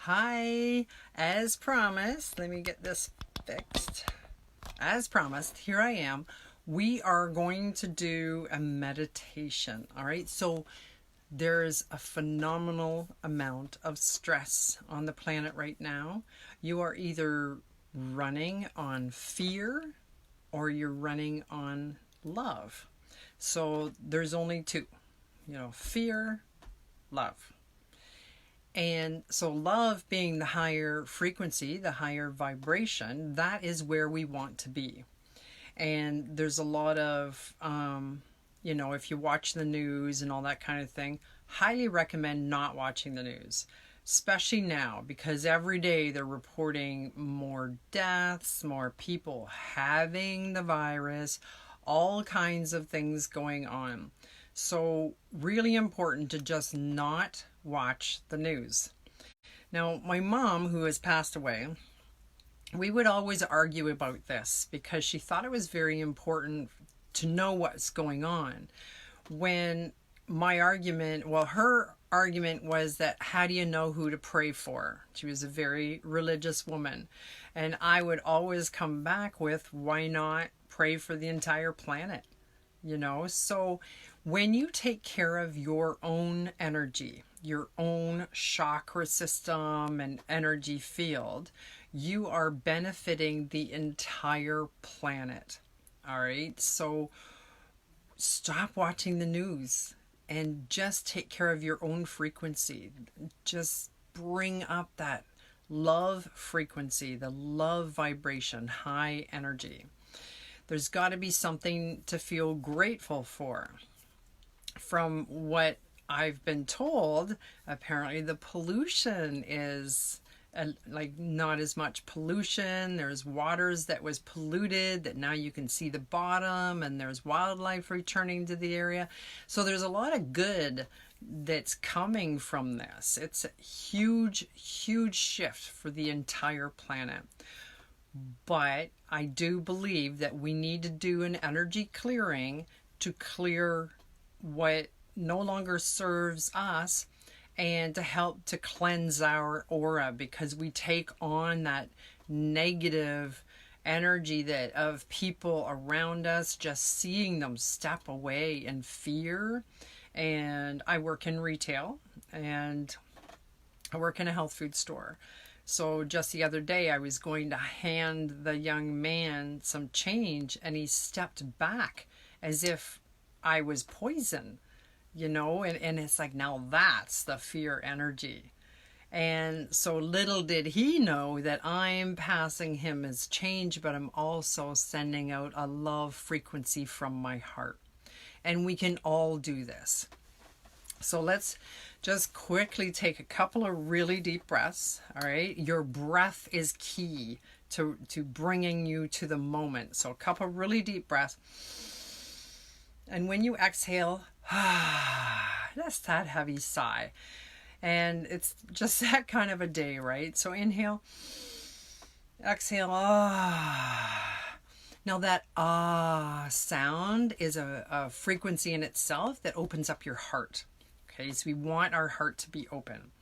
Hi, as promised, let me get this fixed. As promised, here I am. We are going to do a meditation. All right, so there's a phenomenal amount of stress on the planet right now. You are either running on fear or you're running on love. So there's only two, fear, love. And so, love being the higher frequency, the higher vibration, that is where we want to be. And there's a lot of, if you watch the news and all that kind of thing, highly recommend not watching the news, especially now, because every day they're reporting more deaths, more people having the virus, all kinds of things going on. So, really important to just not watch the news. Now, my mom, who has passed away, we would always argue about this because she thought it was very important to know what's going on. When her argument was that how do you know who to pray for? She was a very religious woman. And I would always come back with, why not pray for the entire planet? So when you take care of your own energy, your own chakra system and energy field, you are benefiting the entire planet. All right, so stop watching the news and just take care of your own frequency. Just bring up that love frequency, the love vibration, high energy. There's got to be something to feel grateful for. From what I've been told, apparently the pollution is not as much pollution. There's waters that was polluted that now you can see the bottom, and there's wildlife returning to the area. So there's a lot of good that's coming from this. It's a huge, huge shift for the entire planet. But I do believe that we need to do an energy clearing to clear what no longer serves us and to help to cleanse our aura, because we take on that negative energy of people around us, just seeing them step away in fear. And I work in retail and I work in a health food store. So just the other day, I was going to hand the young man some change, and he stepped back as if I was poison, and it's like, now that's the fear energy. And so little did he know that I'm passing him his change, but I'm also sending out a love frequency from my heart. And we can all do this. So let's just quickly take a couple of really deep breaths. All right. Your breath is key to bringing you to the moment. So a couple of really deep breaths. And when you exhale, that's that heavy sigh. And it's just that kind of a day, right? So inhale, exhale. Now that sound is a frequency in itself that opens up your heart. Okay, so we want our heart to be open.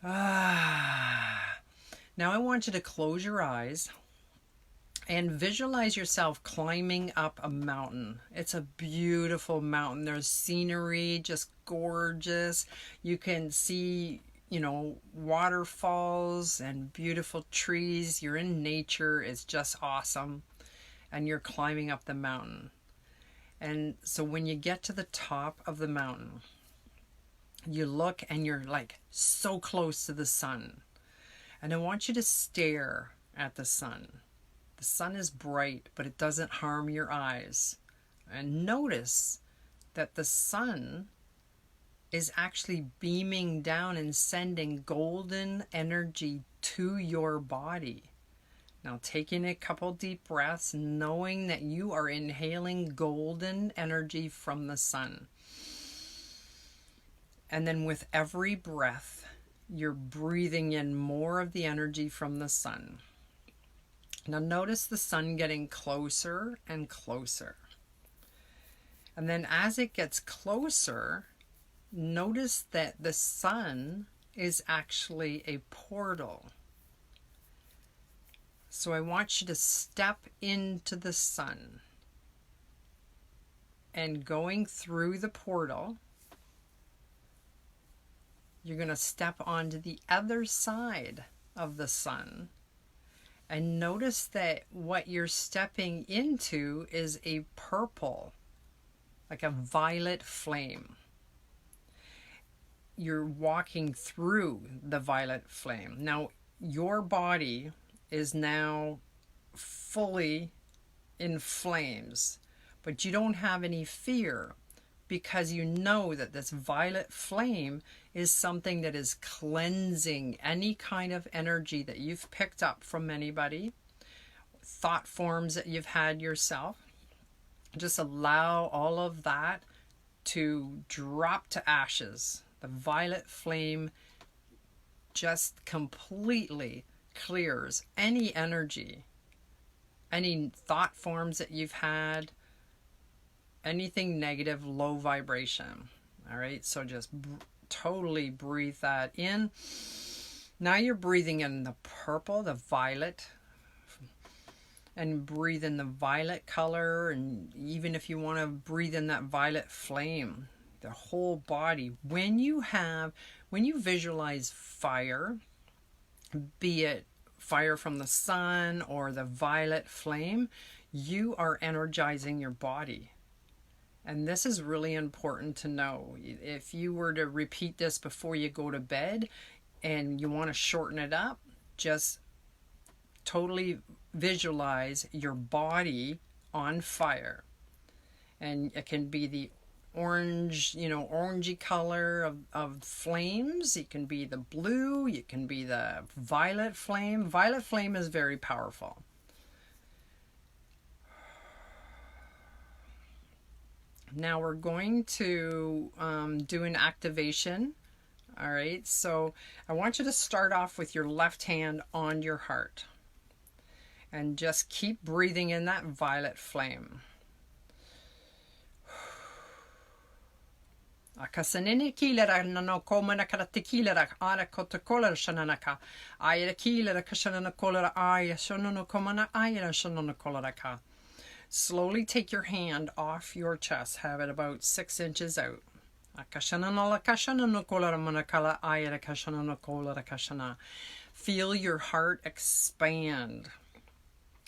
Now I want you to close your eyes and visualize yourself climbing up a mountain. It's a beautiful mountain. There's scenery, just gorgeous. You can see, waterfalls and beautiful trees. You're in nature. It's just awesome. And you're climbing up the mountain. And so when you get to the top of the mountain, you look and you're like so close to the sun. And I want you to stare at the sun. The sun is bright, but it doesn't harm your eyes. And notice that the sun is actually beaming down and sending golden energy to your body. Now, taking a couple deep breaths, knowing that you are inhaling golden energy from the sun. And then with every breath, you're breathing in more of the energy from the sun. Now, notice the sun getting closer and closer. And then as it gets closer, notice that the sun is actually a portal. So I want you to step into the sun. And going through the portal, you're going to step onto the other side of the sun. And notice that what you're stepping into is a purple, like a violet flame. You're walking through the violet flame. Now, your body is now fully in flames, but you don't have any fear because you know that this violet flame is something that is cleansing any kind of energy that you've picked up from anybody, thought forms that you've had yourself. Just allow all of that to drop to ashes. The violet flame just completely clears any energy, any thought forms that you've had, anything negative, low vibration. All right, so just totally breathe that in. Now you're breathing in the purple, the violet, and breathe in the violet color. And even if you want to breathe in that violet flame, the whole body. When you visualize fire, be it fire from the sun or the violet flame, you are energizing your body. And this is really important to know. If you were to repeat this before you go to bed and you want to shorten it up, just totally visualize your body on fire. And it can be the orange, orangey color of flames. It can be the blue. It can be the violet flame. Violet flame is very powerful. Now we're going to do an activation. All right, so I want you to start off with your left hand on your heart and just keep breathing in that violet flame. Akasanini kilera no komana karate kilera ara kotokola shananaka ayera kilera kashanana kolera aya shonono komana ayera shonono kolera. Slowly take your hand off your chest. Have it about 6 inches out. Feel your heart expand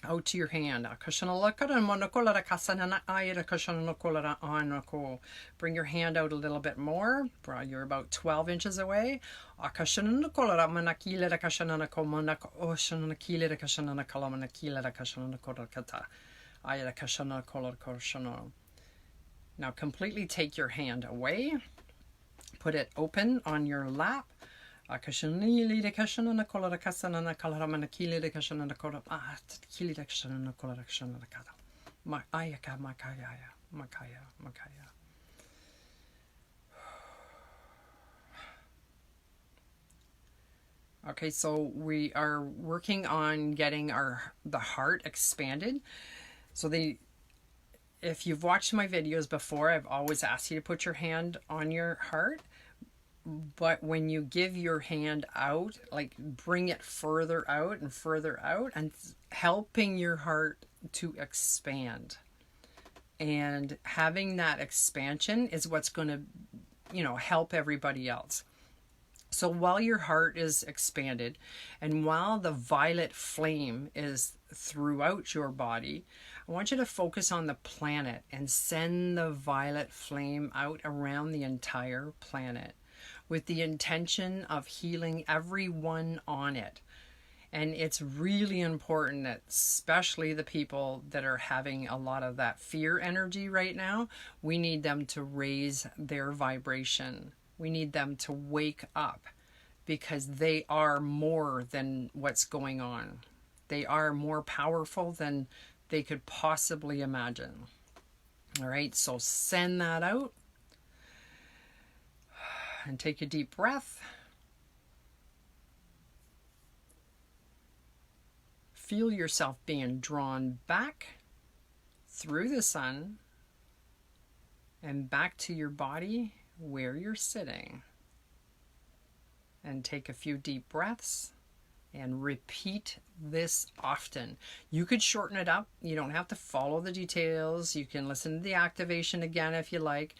out to your hand. Bring your hand out a little bit more. You're about 12 inches away. Now completely take your hand away. Put it open on your lap. Okay, so we are working on getting the heart expanded. So if you've watched my videos before, I've always asked you to put your hand on your heart. But when you give your hand out, like bring it further out and helping your heart to expand. And having that expansion is what's going to, help everybody else. So while your heart is expanded and while the violet flame is throughout your body, I want you to focus on the planet and send the violet flame out around the entire planet with the intention of healing everyone on it. And it's really important that especially the people that are having a lot of that fear energy right now, we need them to raise their vibration. We need them to wake up because they are more than what's going on. They are more powerful than they could possibly imagine. All right, so send that out and take a deep breath. Feel yourself being drawn back through the sun and back to your body where you're sitting. and take a few deep breaths and repeat this often. You could shorten it up. You don't have to follow the details. You can listen to the activation again if you like.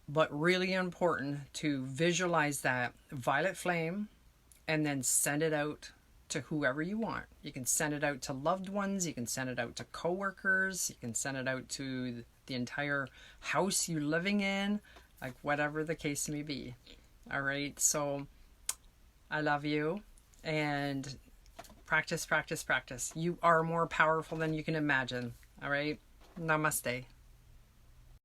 But really important to visualize that violet flame and then send it out to whoever you want. You can send it out to loved ones. You can send it out to coworkers. You can send it out to the entire house you're living in, like whatever the case may be. All right. So I love you, and practice, practice, practice. You are more powerful than you can imagine. All right. Namaste.